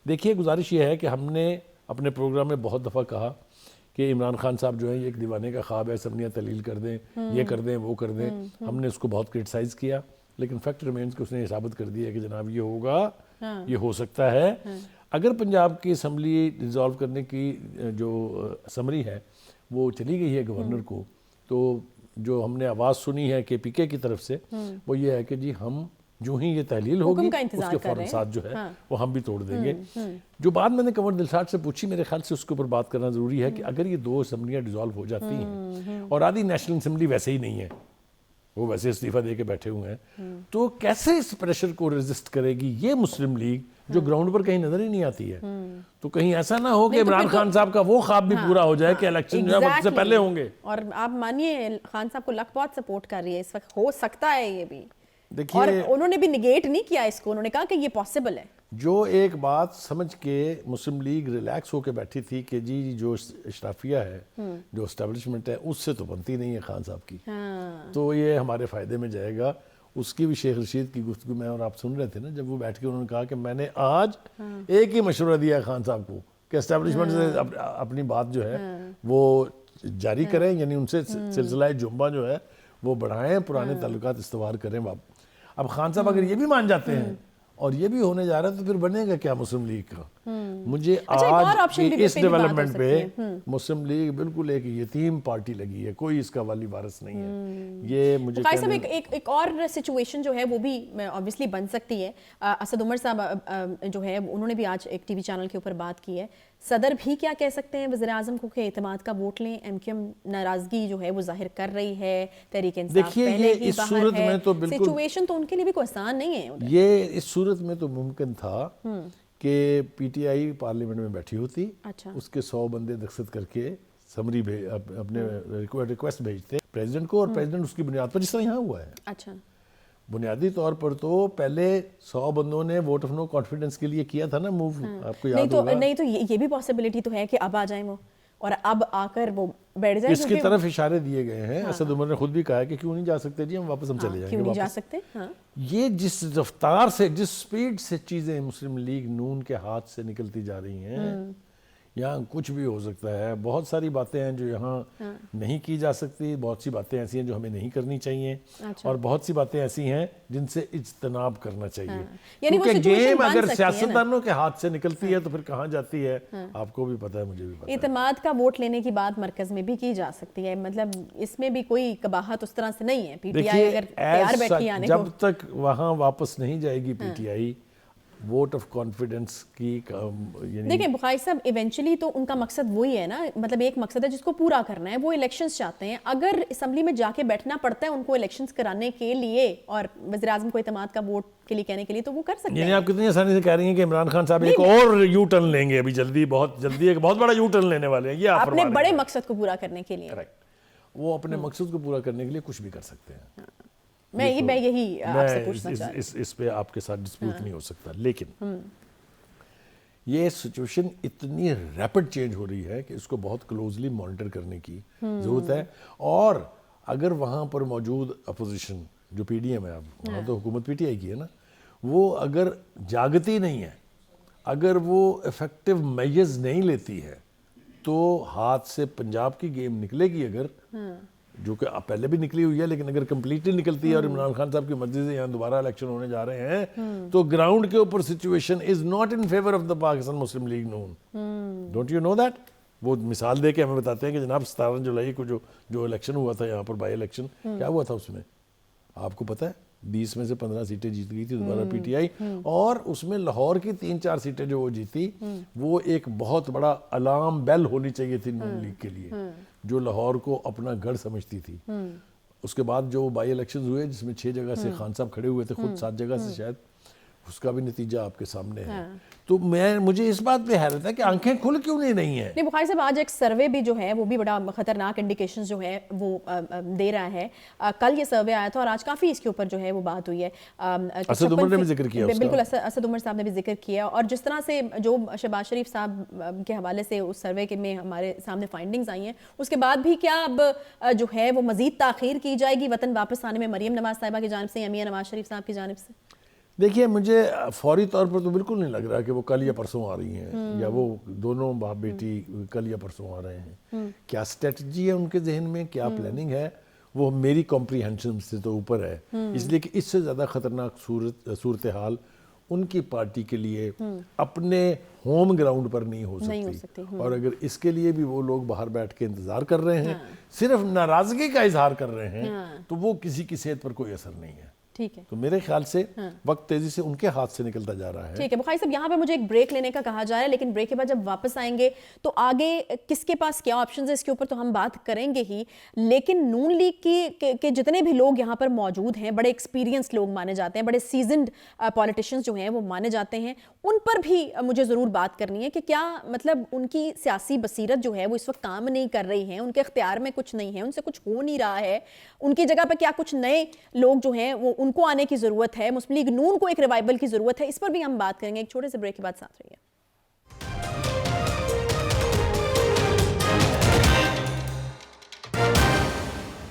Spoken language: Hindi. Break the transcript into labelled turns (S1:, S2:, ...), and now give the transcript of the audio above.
S1: देखिए, गुजारिश ये है कि हमने अपने प्रोग्राम में बहुत दफ़ा कहा कि इमरान खान साहब जो हैं ये एक दीवाने का ख्वाब है, असम्बलियाँ तलील कर दें, ये कर दें, वो कर दें। हमने उसको बहुत क्रिटिसाइज़ किया, लेकिन फैक्ट रिमेंस कि उसने साबित कर दिया कि जनाब ये होगा, ये हो सकता है। अगर पंजाब की असम्बली रिजॉल्व करने की जो समरी है वो चली गई है गवर्नर को, तो जो हमने आवाज़ सुनी है के पीके की तरफ से वो ये है कि जी हम जो ही ये तहलील होगी उसके फौरन साथ जो है वो हम भी तोड़ देंगे। जो बात मैंने कंवर दिलशाद से पूछी, मेरे ख्याल से उसके ऊपर बात करना ज़रूरी है कि अगर ये दो असम्बलियाँ डिज़ोल्व हो जाती हैं और आधी नेशनल असम्बली वैसे ही नहीं है, वो वैसे इस्तीफा दे के बैठे हुए हैं, तो कैसे इस प्रेशर को रेजिस्ट करेगी ये मुस्लिम लीग जो ग्राउंड पर कहीं नजर ही नहीं आती है। तो कहीं ऐसा ना हो कि इमरान खान साहब का वो ख्वाब भी पूरा हो जाए कि इलेक्शन जो है वक्त से पहले होंगे।
S2: और आप मानिए खान साहब को लक बहुत सपोर्ट कर रही है इस वक्त, हो सकता है ये भी।
S1: देखिए,
S2: और उन्होंने भी निगेट नहीं किया इसको, उन्होंने कहा कि ये पॉसिबल है।
S1: जो एक बात समझ के मुस्लिम लीग रिलैक्स होकर बैठी थी कि जी जो इशराफिया है, जो एस्टेब्लिशमेंट है, उससे तो बनती नहीं है खान साहब की, तो ये हमारे फ़ायदे में जाएगा। उसकी भी शेख रशीद की गुफ्तगू में और आप सुन रहे थे ना, जब वो बैठ के उन्होंने कहा कि मैंने आज एक ही मशवरा दिया खान साहब को कि एस्टेब्लिशमेंट से अपनी बात जो है वो जारी करें, यानी उनसे सिलसिला जुम्बा जो है वो बढ़ाएं, पुराने ताल्लुकात इस्तवार करें। अब खान साहब अगर ये भी मान जाते हैं और ये भी होने जा रहा है तो फिर बनेगा क्या मुस्लिम लीग का? मुझे आज इस डेवलपमेंट पे मुस्लिम लीग बिल्कुल एक यतीम पार्टी लगी है, कोई इसका वाली वारिस नहीं है। ये मुझे
S2: एक और सिचुएशन जो है वो भी ऑब्वियसली बन सकती है। असद उमर साहब जो है उन्होंने भी आज एक टीवी चैनल के ऊपर बात की है। सदर भी क्या कह सकते हैं वज़ीर आज़म को कि एतमाद का वोट लें, एमक्यूएम नाराजगी जो है वो जाहिर कर रही है, तहरीक इंसाफ पहले ही बाहर है, तो सिचुएशन तो उनके लिए भी कोई आसान नहीं है।
S1: ये इस सूरत में तो मुमकिन था कि पीटीआई पार्लियामेंट में बैठी होती, उसके 100 बंदे दस्तखत करके समरी अपने रिक्वेस्ट भेजते प्रेसिडेंट को, और प्रेसिडेंट उसकी बुनियाद पर, जिस तरह यहाँ हुआ है।
S2: अच्छा,
S1: बुनियादी तौर पर तो पहले 100 बंदों ने वोट ऑफ नो कॉन्फिडेंस के लिए किया था ना मूव, आपको याद होगा।
S2: नहीं तो ये भी पॉसिबिलिटी तो है कि अब आ जाए वो और अब आकर वो बैठ जाए।
S1: इसकी तरफ इशारे दिए गए हैं। असद उमर ने खुद भी कहा है कि क्यों नहीं जा सकते जी, हम वापस हम चले जाएंगे।
S2: क्यों नहीं जा सकते?
S1: ये जिस रफ्तार से, जिस स्पीड से चीज़ें मुस्लिम लीग नून के हाथ से निकलती जा रही हैं, यहाँ कुछ भी हो सकता है। बहुत सारी बातें हैं जो यहाँ नहीं की जा सकती, बहुत सी बातें ऐसी हैं जो हमें नहीं करनी चाहिए, और बहुत सी बातें ऐसी हैं जिनसे इज्तनाब करना चाहिए। क्योंकि गेम अगर सियासतदानों के हाथ से निकलती है तो फिर कहाँ जाती है आपको भी पता है, मुझे भी पता है।
S2: इत्तेमाद का वोट लेने की बात मरकज में भी की जा सकती है, मतलब इसमें भी कोई कबाहत उस तरह से नहीं है। पीटीआई अगर तैयार बैठी आने को,
S1: जब तक वहाँ वापस नहीं जाएगी पीटीआई वोट ऑफ कॉन्फिडेंस की,
S2: देखिए बुखारी साहब इवेंचुअली तो उनका मकसद वही है ना, मतलब एक मकसद है जिसको पूरा करना है, वो इलेक्शंस चाहते हैं। अगर असम्बली में जाके बैठना पड़ता है उनको इलेक्शंस कराने के लिए और वज़ीर आज़म को इत्तेमाद का वोट के लिए कहने के लिए, तो वो कर सकते हैं।
S1: आप कितनी आसानी से कह रही हैं कि इमरान खान साहब एक और यू टर्न लेंगे अभी जल्दी, बहुत जल्दी एक बहुत बड़ा यू टर्न लेने वाले हैं। ये
S2: अपने बड़े मकसद को पूरा करने के लिए,
S1: वो अपने मकसद को पूरा करने के लिए कुछ भी कर सकते हैं।
S2: मैं यही आपसे पूछना चाह रहा हूं।
S1: इस पे आपके साथ डिस्प्यूट नहीं हो सकता, लेकिन ये सिचुएशन इतनी रैपिड चेंज हो रही है कि इसको बहुत क्लोजली मॉनिटर करने की जरूरत है। और अगर वहाँ पर मौजूद अपोजिशन जो पीडीएम है, अब वहाँ तो हुकूमत पीटीआई की है ना, वो अगर जागती नहीं है, अगर वो इफेक्टिव मेजर्स नहीं लेती है, तो हाथ से पंजाब की गेम निकलेगी। अगर जो कि पहले भी निकली हुई है, लेकिन अगर कंप्लीटली निकलती है और इमरान खान साहब की मर्जी से यहाँ दोबारा इलेक्शन होने जा रहे हैं, तो ग्राउंड के ऊपर situation is not in favour of the Pakistan Muslim league Noon. Don't you know that? वो मिसाल दे के हमें बताते हैं कि जनाब 17 जुलाई को जो इलेक्शन हुआ था यहाँ पर, बाई इलेक्शन, क्या हुआ था उसमें आपको पता है? 20 में से 15 सीटें जीत गई थी दोबारा पीटीआई, और उसमें लाहौर की 3-4 सीटें जो वो जीती, वो एक बहुत बड़ा अलार्म बेल होनी चाहिए थी नून लीग के लिए, जो लाहौर को अपना गढ़ समझती थी। उसके बाद जो बाई इलेक्शंस हुए जिसमें 6 जगह से खान साहब खड़े हुए थे, खुद 7 जगह से शायद, उसका भी नतीजा आपके सामने है। तो मुझे इस बात पे हैरत है कि आंखें खुल क्यों नहीं है।
S2: नहीं बुखारी साहब, आज एक सर्वे भी जो है वो भी बड़ा खतरनाक इंडिकेशंस जो है वो दे रहा है। कल ये सर्वे आया था और आज काफ़ी इसके ऊपर जो है वो बात हुई है।
S1: असद उमर ने भी जिक्र किया,
S2: बिल्कुल असद उमर साहब ने भी जिक्र किया, और जिस तरह से जो शहबाज शरीफ साहब के हवाले से उस सर्वे के में हमारे सामने फाइंडिंग्स आई हैं, उसके बाद भी क्या अब जो है वो मजीद ताख़ीर की जाएगी वतन वापस आने में, मरीम नवाज साहिबा की जानिब से या मियां नवाज शरीफ साहब की जानिब से?
S1: देखिए, मुझे फौरी तौर पर तो बिल्कुल नहीं लग रहा कि वो कल या परसों आ रही हैं, या वो दोनों बाप बेटी कल या परसों आ रहे हैं। क्या स्ट्रेटजी है उनके जहन में, क्या प्लानिंग है, वो मेरी कॉम्प्रीहेंशन से तो ऊपर है। इसलिए कि इससे ज़्यादा खतरनाक सूरत हाल उनकी पार्टी के लिए अपने होम ग्राउंड पर नहीं हो सकती। और अगर इसके लिए भी वो लोग बाहर बैठ के इंतजार कर रहे हैं, सिर्फ नाराजगी का इजहार कर रहे हैं, तो वो किसी की सेहत पर कोई असर नहीं है।
S2: ठीक है,
S1: तो मेरे ख्याल से वक्त तेजी से उनके हाथ से निकलता जा रहा है।
S2: ठीक है बुखारी साहब, यहाँ पे मुझे एक ब्रेक लेने का कहा जा रहा है, लेकिन ब्रेक के बाद जब वापस आएंगे तो आगे किसके पास क्या ऑप्शंस है इसके ऊपर तो हम बात करेंगे ही। लेकिन नून लीग के जितने भी लोग यहाँ पर मौजूद हैं, बड़े एक्सपीरियंस लोग माने जाते हैं, बड़े सीजन्ड पॉलिटिशियंस जो हैं वो माने जाते हैं, उन पर भी मुझे ज़रूर बात करनी है कि क्या मतलब उनकी सियासी बसीरत जो है वो इस वक्त काम नहीं कर रही है, उनके इख्तियार में कुछ नहीं है, उनसे कुछ हो नहीं रहा है, उनकी जगह पर क्या कुछ नए लोग जो हैं वो उनको आने की ज़रूरत है, मुस्लिम लीग नून को एक रिवाइवल की ज़रूरत है। इस पर भी हम बात करेंगे एक छोटे से ब्रेक के बाद। साथ रहिए।